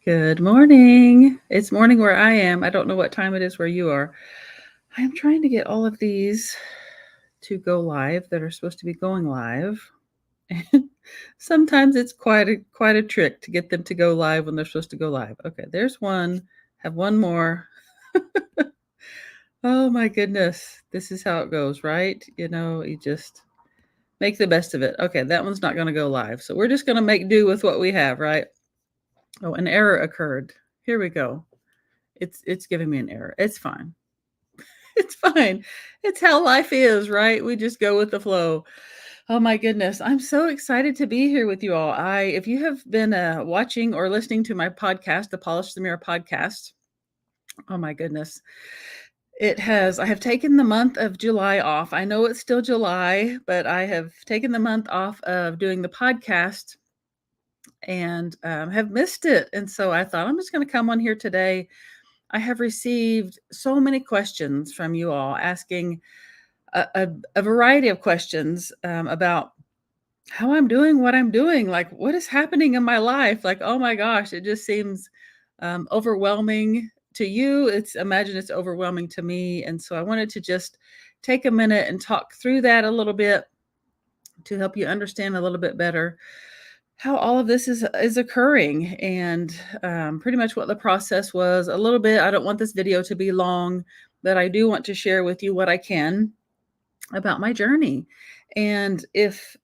Good morning. It's morning where I am. I don't know what time it is where you are. I am trying to get all of these to go live that are supposed to be going live. And sometimes it's quite a trick to get them to go live when they're supposed to go live. Okay, there's one. Have one more. Oh my goodness. This is how it goes, right? You just make the best of it. Okay, that one's not going to go live. So we're just going to make do with what we have, right? Oh, an error occurred. Here we go. It's giving me an error. It's fine. It's fine. It's how life is, right? We just go with the flow. Oh my goodness. I'm so excited to be here with you all. If you have been watching or listening to my podcast, the Polish the Mirror podcast, oh my goodness. I have taken the month of July off. I know it's still July, but I have taken the month off of doing the podcast and have missed it. And so I thought I'm just going to come on here today. I have received so many questions from you all asking a variety of questions about how I'm doing, what I'm doing, like what is happening in my life. Like, oh my gosh, it just seems overwhelming to you. Imagine it's overwhelming to me. And so I wanted to just take a minute and talk through that a little bit to help you understand a little bit better how all of this is occurring and pretty much what the process was a little bit. I don't want this video to be long, but I do want to share with you what I can about my journey. And if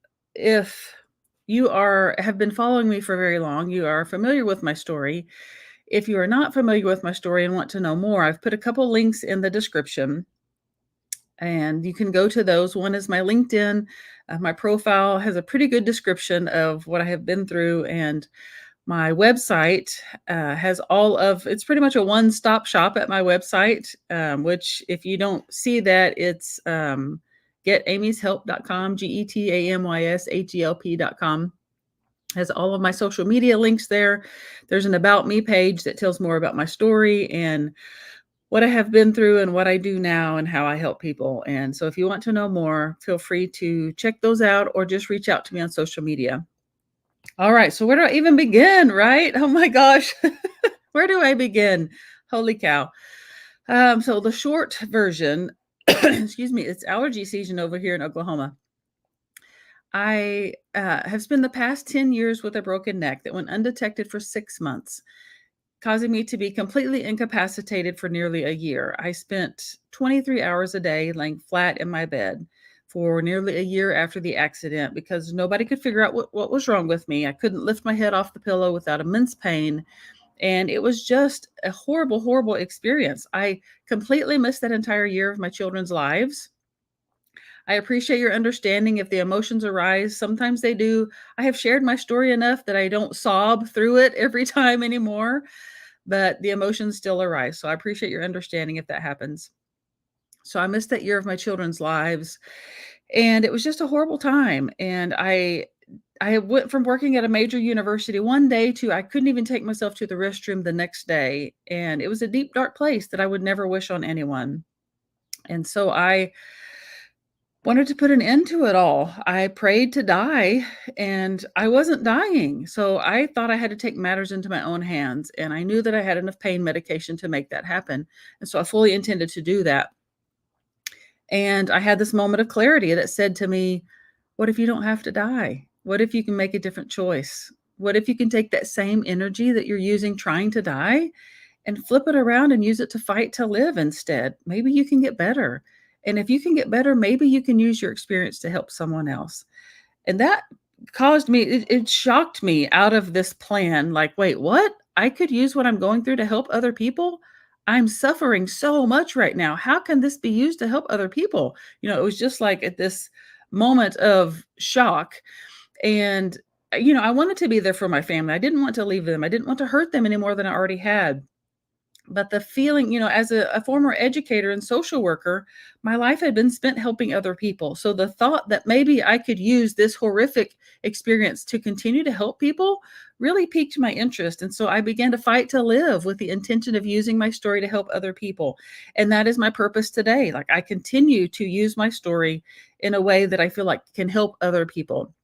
you have been following me for very long, you are familiar with my story. If you are not familiar with my story and want to know more, I've put a couple links in the description and you can go to those. One is my LinkedIn. My profile has a pretty good description of what I have been through, and my website has it's pretty much a one-stop shop at my website, which if you don't see that, it's getamyshelp.com, GETAMYSHELP.com. Has all of my social media links there. There's an About Me page that tells more about my story and what I have been through and what I do now and how I help people. And so if you want to know more, feel free to check those out or just reach out to me on social media. All right, so where do I even begin, right? Oh my gosh. Where do I begin? Holy cow. So the short version, excuse me, it's allergy season over here in Oklahoma. I have spent the past 10 years with a broken neck that went undetected for 6 months, causing me to be completely incapacitated for nearly a year. I spent 23 hours a day laying flat in my bed for nearly a year after the accident because nobody could figure out what was wrong with me. I couldn't lift my head off the pillow without immense pain. And it was just a horrible, horrible experience. I completely missed that entire year of my children's lives. I appreciate your understanding if the emotions arise. Sometimes they do. I have shared my story enough that I don't sob through it every time anymore, but the emotions still arise. So I appreciate your understanding if that happens. So I missed that year of my children's lives, and it was just a horrible time. And I went from working at a major university one day to I couldn't even take myself to the restroom the next day, and it was a deep dark place that I would never wish on anyone. And so I wanted to put an end to it all. I prayed to die and I wasn't dying. So I thought I had to take matters into my own hands. And I knew that I had enough pain medication to make that happen. And so I fully intended to do that. And I had this moment of clarity that said to me, what if you don't have to die? What if you can make a different choice? What if you can take that same energy that you're using trying to die and flip it around and use it to fight to live instead? Maybe you can get better. And if you can get better, maybe you can use your experience to help someone else. And that caused me, it shocked me out of this plan. Like, wait, what? I could use what I'm going through to help other people? I'm suffering so much right now. How can this be used to help other people? It was just like at this moment of shock. And, I wanted to be there for my family. I didn't want to leave them. I didn't want to hurt them any more than I already had. But the feeling, as a former educator and social worker, my life had been spent helping other people. So the thought that maybe I could use this horrific experience to continue to help people really piqued my interest. And so I began to fight to live with the intention of using my story to help other people. And that is my purpose today. Like I continue to use my story in a way that I feel like can help other people.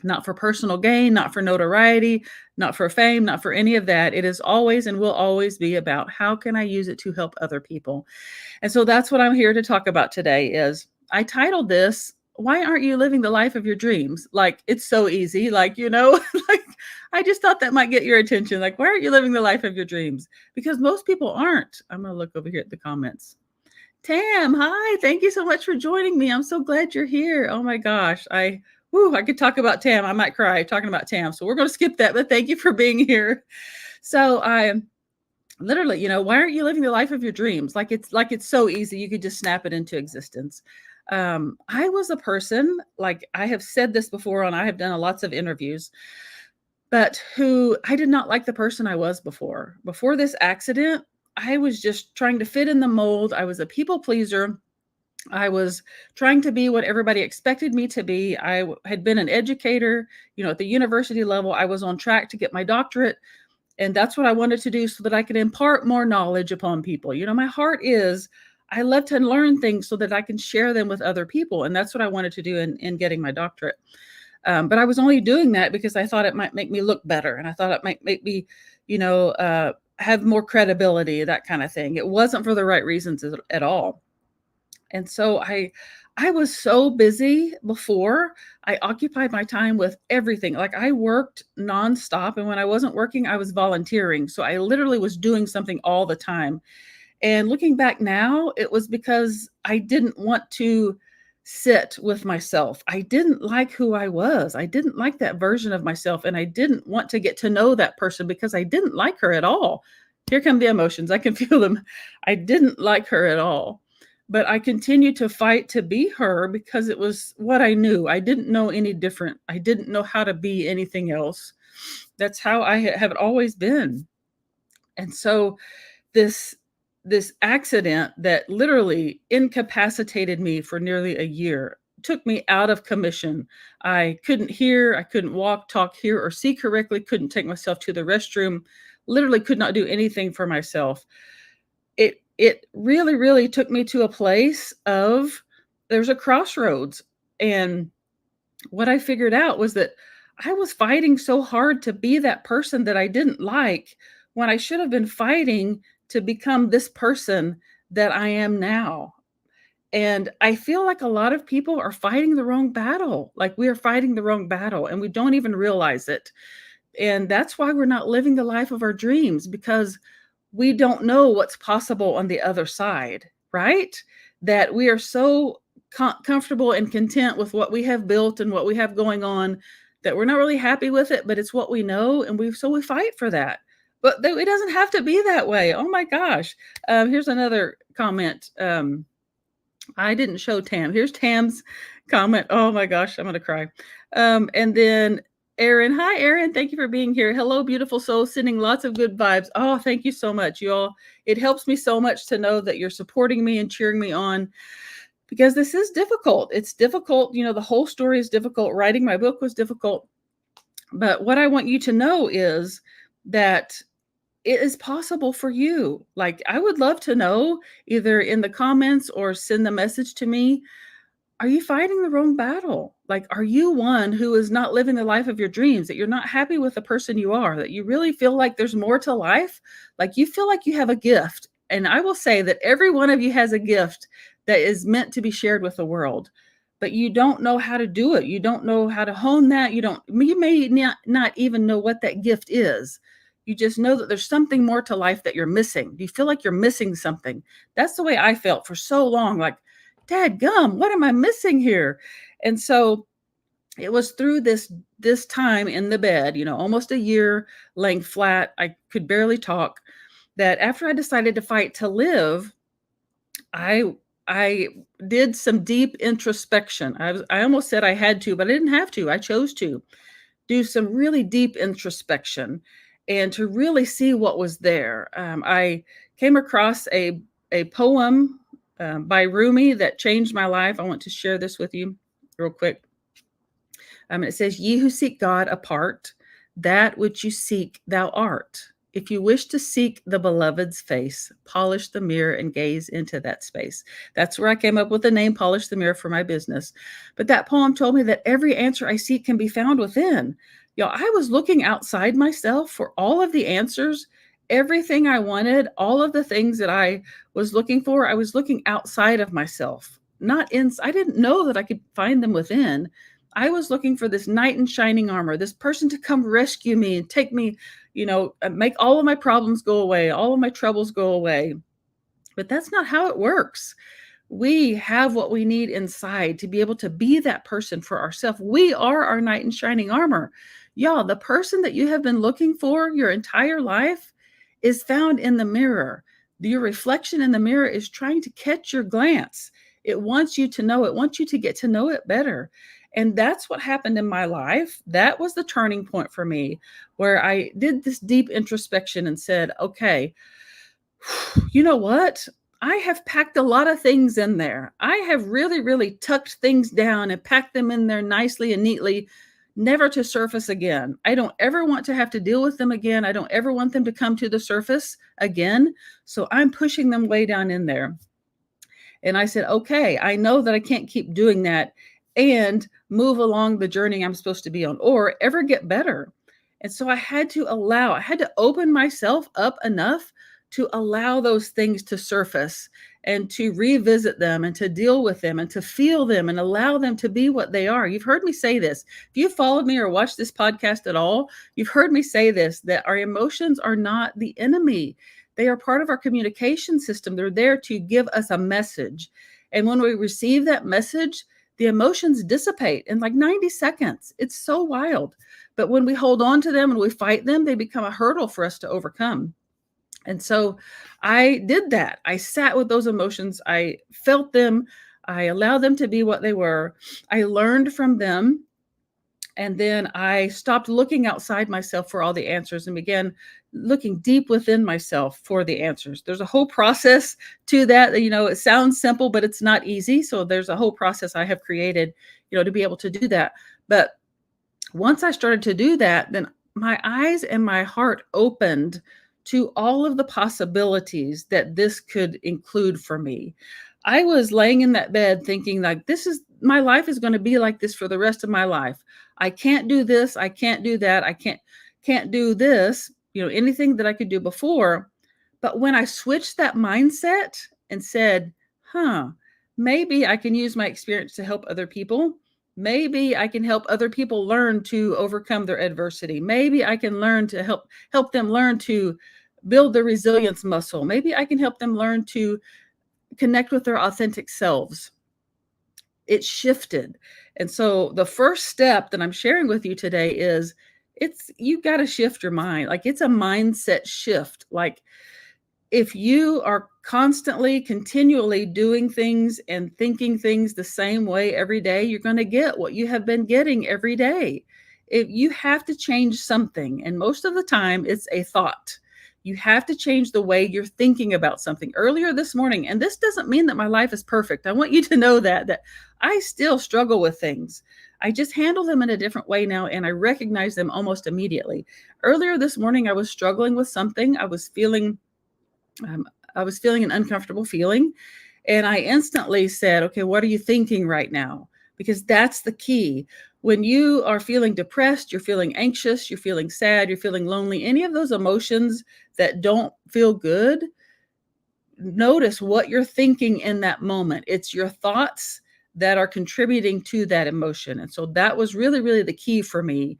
not for personal gain, not for notoriety, not for fame, not for any of that. It is always and will always be about how can I use it to help other people. And so that's what I'm here to talk about today is I titled this, Why Aren't You Living the Life of Your Dreams? Like, it's so easy. Like, like I just thought that might get your attention. Like, why aren't you living the life of your dreams? Because most people aren't. I'm going to look over here at the comments. Tam, hi. Thank you so much for joining me. I'm so glad you're here. Oh my gosh. I could talk about Tam. I might cry talking about Tam. So we're going to skip that, but thank you for being here. So I literally, why aren't you living the life of your dreams? Like it's so easy. You could just snap it into existence. I was a person, like I have said this before, and I have done lots of interviews, but who I did not like the person I was before. Before this accident, I was just trying to fit in the mold. I was a people pleaser. I was trying to be what everybody expected me to be. Had been an educator, at the university level. I was on track to get my doctorate. And that's what I wanted to do so that I could impart more knowledge upon people. My heart is, I love to learn things so that I can share them with other people. And that's what I wanted to do in getting my doctorate. But I was only doing that because I thought it might make me look better. And I thought it might make me, have more credibility, that kind of thing. It wasn't for the right reasons at all. And so I was so busy before. I occupied my time with everything. Like I worked nonstop. And when I wasn't working, I was volunteering. So I literally was doing something all the time. And looking back now, it was because I didn't want to sit with myself. I didn't like who I was. I didn't like that version of myself. And I didn't want to get to know that person because I didn't like her at all. Here come the emotions. I can feel them. I didn't like her at all. But I continued to fight to be her because it was what I knew. I didn't know any different. I didn't know how to be anything else. That's how I have always been. And so this accident that literally incapacitated me for nearly a year took me out of commission. I couldn't hear, I couldn't walk, talk, hear, or see correctly, couldn't take myself to the restroom, literally could not do anything for myself. It really, really took me to a place of there's a crossroads. And what I figured out was that I was fighting so hard to be that person that I didn't like when I should have been fighting to become this person that I am now. And I feel like a lot of people are fighting the wrong battle. Like we are fighting the wrong battle and we don't even realize it. And that's why we're not living the life of our dreams, because we don't know what's possible on the other side, right? That we are so comfortable and content with what we have built and what we have going on that we're not really happy with it, but it's what we know. And we fight for that. But it doesn't have to be that way. Oh my gosh. Here's another comment. I didn't show Tam. Here's Tam's comment. Oh my gosh, I'm going to cry. And then Erin. Hi, Erin. Thank you for being here. Hello, beautiful soul. Sending lots of good vibes. Oh, thank you so much, you all. It helps me so much to know that you're supporting me and cheering me on because this is difficult. It's difficult. The whole story is difficult. Writing my book was difficult. But what I want you to know is that it is possible for you. Like, I would love to know either in the comments or send the message to me. Are you fighting the wrong battle? Like, are you one who is not living the life of your dreams, that you're not happy with the person you are, that you really feel like there's more to life? Like you feel like you have a gift. And I will say that every one of you has a gift that is meant to be shared with the world, but you don't know how to do it. You don't know how to hone that. You may not even know what that gift is. You just know that there's something more to life that you're missing. You feel like you're missing something. That's the way I felt for so long. Like, Dad gum, what am I missing here? And so it was through this time in the bed, almost a year laying flat, I could barely talk, that after I decided to fight to live, I did some deep introspection. I almost said I had to, but I didn't have to. I chose to do some really deep introspection and to really see what was there. I came across a poem by Rumi that changed my life. I want to share this with you real quick. It says, "Ye who seek God apart, that which you seek thou art. If you wish to seek the beloved's face, polish the mirror and gaze into that space. That's where I came up with the name Polish the Mirror for my business. But that poem told me that every answer I seek can be found within. Y'all, I was looking outside myself for all of the answers, everything I wanted, all of the things that I was looking for. I was looking outside of myself, not in. I didn't know that I could find them within. I was looking for this knight in shining armor, this person to come rescue me and take me, make all of my problems go away, all of my troubles go away. But that's not how it works. We have what we need inside to be able to be that person for ourselves. We are our knight in shining armor. Y'all, the person that you have been looking for your entire life is found in the mirror. Your reflection in the mirror is trying to catch your glance. It wants you to know, it wants you to get to know it better. And that's what happened in my life. That was the turning point for me, where I did this deep introspection and said, okay, you know what? I have packed a lot of things in there. I have really, really tucked things down and packed them in there nicely and neatly, never to surface again. I don't ever want to have to deal with them again. I don't ever want them to come to the surface again. So I'm pushing them way down in there. And I said, okay, I know that I can't keep doing that and move along the journey I'm supposed to be on or ever get better. And so I had to open myself up enough to allow those things to surface and to revisit them and to deal with them and to feel them and allow them to be what they are. You've heard me say this. If you followed me or watched this podcast at all, you've heard me say this, that our emotions are not the enemy. They are part of our communication system. They're there to give us a message. And when we receive that message, the emotions dissipate in like 90 seconds. It's so wild. But when we hold on to them and we fight them, they become a hurdle for us to overcome. And so I did that. I sat with those emotions. I felt them. I allowed them to be what they were. I learned from them. And then I stopped looking outside myself for all the answers and began looking deep within myself for the answers. There's a whole process to that. It sounds simple, but it's not easy. So there's a whole process I have created, to be able to do that. But once I started to do that, then my eyes and my heart opened to all of the possibilities that this could include for me. I was laying in that bed thinking like, my life is going to be like this for the rest of my life. I can't do this. I can't do that. I can't do this, anything that I could do before. But when I switched that mindset and said, maybe I can use my experience to help other people. Maybe I can help other people learn to overcome their adversity. Maybe I can learn to help them learn to build the resilience muscle. Maybe I can help them learn to connect with their authentic selves. It shifted. And so the first step that I'm sharing with you today is you got to shift your mind. Like it's a mindset shift. Like if you are constantly, continually doing things and thinking things the same way every day, you're going to get what you have been getting every day. If you have to change something, and most of the time it's a thought. You have to change the way you're thinking about something. Earlier this morning, and this doesn't mean that my life is perfect. I want you to know that I still struggle with things. I just handle them in a different way now, and I recognize them almost immediately. Earlier this morning, I was struggling with something. I was feeling an uncomfortable feeling, and I instantly said, okay, what are you thinking right now? Because that's the key. When you are feeling depressed, you're feeling anxious, you're feeling sad, you're feeling lonely, any of those emotions that don't feel good, notice what you're thinking in that moment. It's your thoughts that are contributing to that emotion. And so that was really, really the key for me,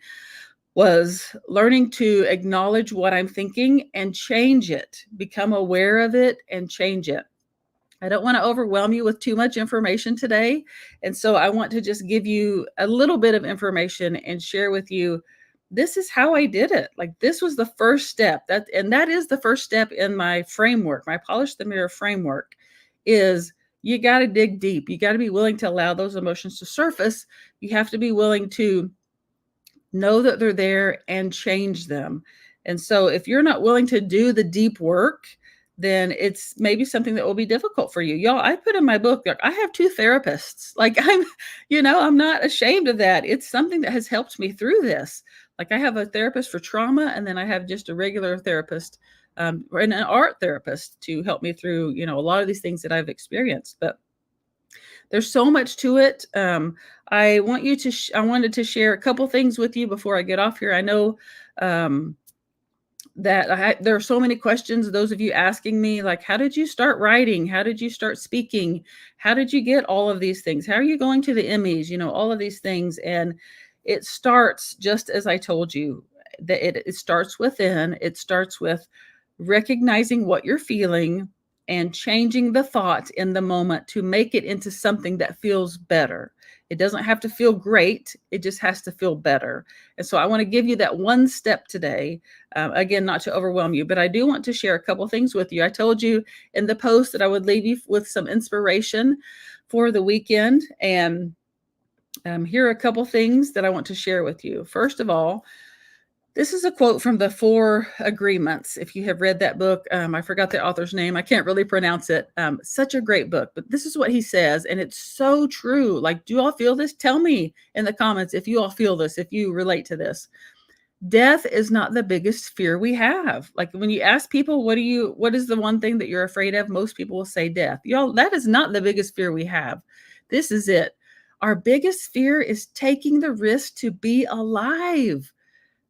was learning to acknowledge what I'm thinking and change it, become aware of it and change it. I don't want to overwhelm you with too much information today. And so I want to just give you a little bit of information and share with you, this is how I did it. Like this was the first step. That is the first step in my framework, my Polish the Mirror framework, is you got to dig deep. You got to be willing to allow those emotions to surface. You have to be willing to know that they're there and change them. And so if you're not willing to do the deep work, then it's maybe something that will be difficult for you. Y'all, I put in my book, I have 2 therapists. Like I'm not ashamed of that. It's something that has helped me through this. Like I have a therapist for trauma, and then I have just a regular therapist, and an art therapist to help me through, a lot of these things that I've experienced. But there's so much to it. I wanted to share a couple things with you before I get off here. I know um, there are so many questions. Those of you asking me, like, how did you start writing? How did you start speaking? How did you get all of these things? How are you going to the Emmys? All of these things. And it starts just as I told you, that it starts within. It starts with recognizing what you're feeling and changing the thought in the moment to make it into something that feels better. It doesn't have to feel great. It just has to feel better. And so I want to give you that one step today. Again, not to overwhelm you, but I do want to share a couple things with you. I told you in the post that I would leave you with some inspiration for the weekend. And here are a couple things that I want to share with you. First of all, this is a quote from the Four Agreements. If you have read that book, I forgot the author's name. I can't really pronounce it. Such a great book, but this is what he says, and it's so true. Like, do you all feel this? Tell me in the comments if you all feel this, if you relate to this. Death is not the biggest fear we have. Like when you ask people, what is the one thing that you're afraid of? Most people will say death. Y'all, that is not the biggest fear we have. This is it. Our biggest fear is taking the risk to be alive.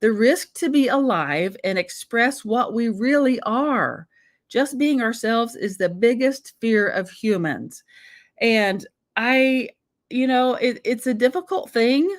The risk to be alive and express what we really are. Just being ourselves is the biggest fear of humans. And it's a difficult thing,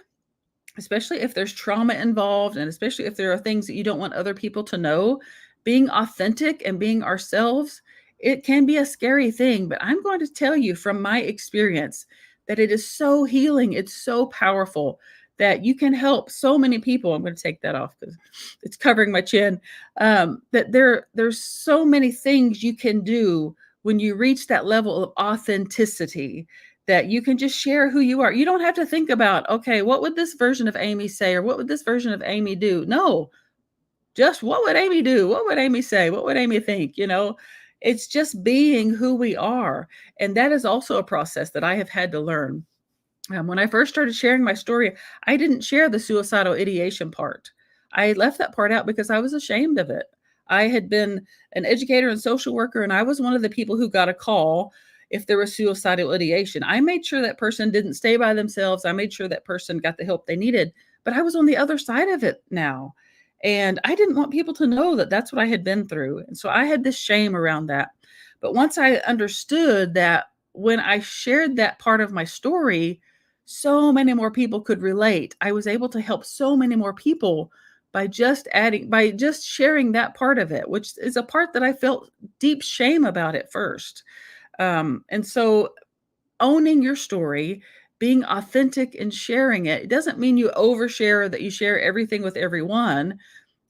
especially if there's trauma involved, and especially if there are things that you don't want other people to know. Being authentic and being ourselves, it can be a scary thing, but I'm going to tell you from my experience that it is so healing. It's so powerful that you can help so many people. I'm going to take that off because it's covering my chin. That there's so many things you can do when you reach that level of authenticity, that you can just share who you are. You don't have to think about, okay, what would this version of Amy say? Or what would this version of Amy do? No, just what would Amy do? What would Amy say? What would Amy think? It's just being who we are. And that is also a process that I have had to learn. When I first started sharing my story, I didn't share the suicidal ideation part. I left that part out because I was ashamed of it. I had been an educator and social worker, and I was one of the people who got a call if there was suicidal ideation. I made sure that person didn't stay by themselves. I made sure that person got the help they needed, but I was on the other side of it now. And I didn't want people to know that that's what I had been through. And so I had this shame around that. But once I understood that when I shared that part of my story, so many more people could relate. I was able to help so many more people by just sharing that part of it, which is a part that I felt deep shame about at first. And so owning your story, being authentic and sharing it doesn't mean you overshare, that you share everything with everyone.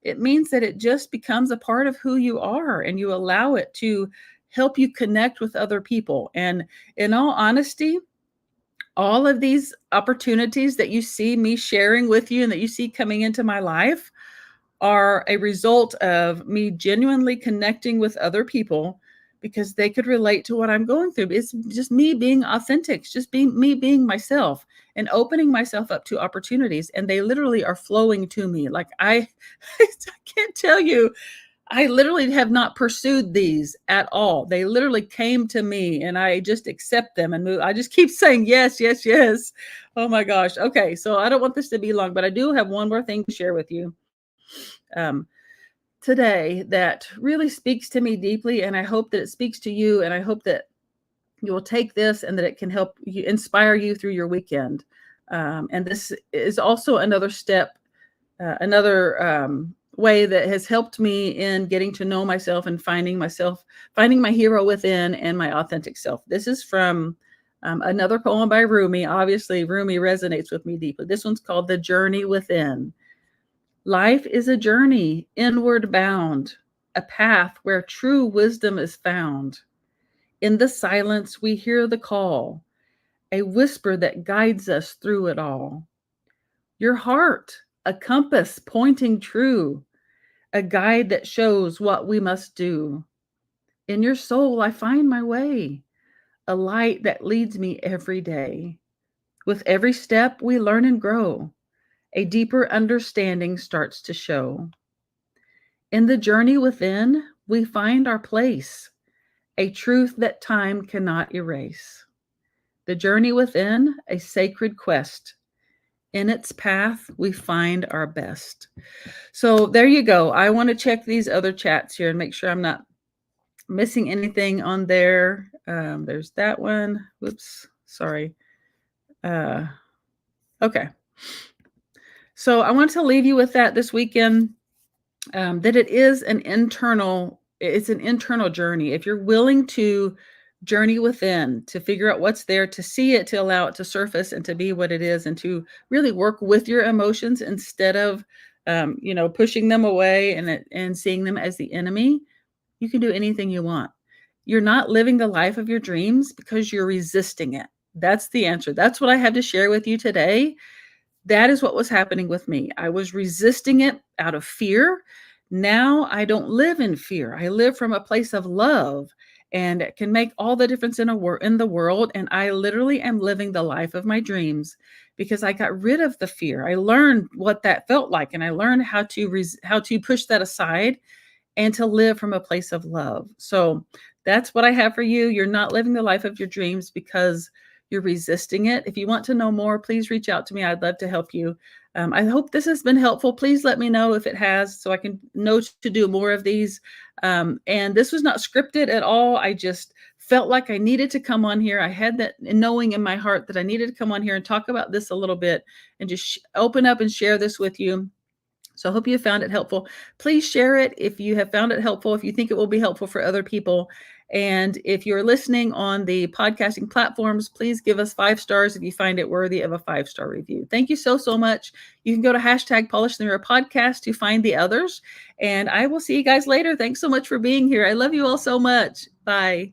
It means that it just becomes a part of who you are, and you allow it to help you connect with other people. And in all honesty, all of these opportunities that you see me sharing with you and that you see coming into my life are a result of me genuinely connecting with other people because they could relate to what I'm going through. It's just me being authentic, it's just being myself and opening myself up to opportunities. And they literally are flowing to me. Like I can't tell you, I literally have not pursued these at all. They literally came to me and I just accept them and move. I just keep saying yes, yes, yes. Oh my gosh. Okay. So I don't want this to be long, but I do have one more thing to share with you um, today that really speaks to me deeply. And I hope that it speaks to you. And I hope that you will take this and that it can help you, inspire you through your weekend. And this is also another step, another way that has helped me in getting to know myself and finding my hero within and my authentic self. This is from another poem by Rumi. Obviously, Rumi resonates with me deeply. This one's called The Journey Within. Life is a journey inward bound, a path where true wisdom is found. In the silence, we hear the call, a whisper that guides us through it all. Your heart, a compass pointing true, a guide that shows what we must do. In your soul, I find my way, a light that leads me every day. With every step, we learn and grow, a deeper understanding starts to show. In the journey within, we find our place, a truth that time cannot erase. The journey within, a sacred quest. In its path, we find our best. So there you go. I want to check these other chats here and make sure I'm not missing anything on there. There's that one. Whoops, sorry. Okay. So I want to leave you with that this weekend, that it's an internal journey. If you're willing to journey within, to figure out what's there, to see it, to allow it to surface and to be what it is, and to really work with your emotions instead of, pushing them away and seeing them as the enemy, you can do anything you want. You're not living the life of your dreams because you're resisting it. That's the answer. That's what I have to share with you today. That is what was happening with me. I was resisting it out of fear. Now I don't live in fear. I live from a place of love, and it can make all the difference in the world. And I literally am living the life of my dreams because I got rid of the fear. I learned what that felt like, and I learned how to push that aside and to live from a place of love. So that's what I have for you. You're not living the life of your dreams because you're resisting it. If you want to know more, please reach out to me. I'd love to help you. I hope this has been helpful. Please let me know if it has, so I can know to do more of these. And this was not scripted at all. I just felt like I needed to come on here. I had that knowing in my heart that I needed to come on here and talk about this a little bit and just open up and share this with you. So I hope you found it helpful. Please share it if you have found it helpful, if you think it will be helpful for other people. And if you're listening on the podcasting platforms, please give us 5 stars if you find it worthy of a 5-star review. Thank you so, so much. You can go to #PolishTheMirror podcast to find the others. And I will see you guys later. Thanks so much for being here. I love you all so much. Bye.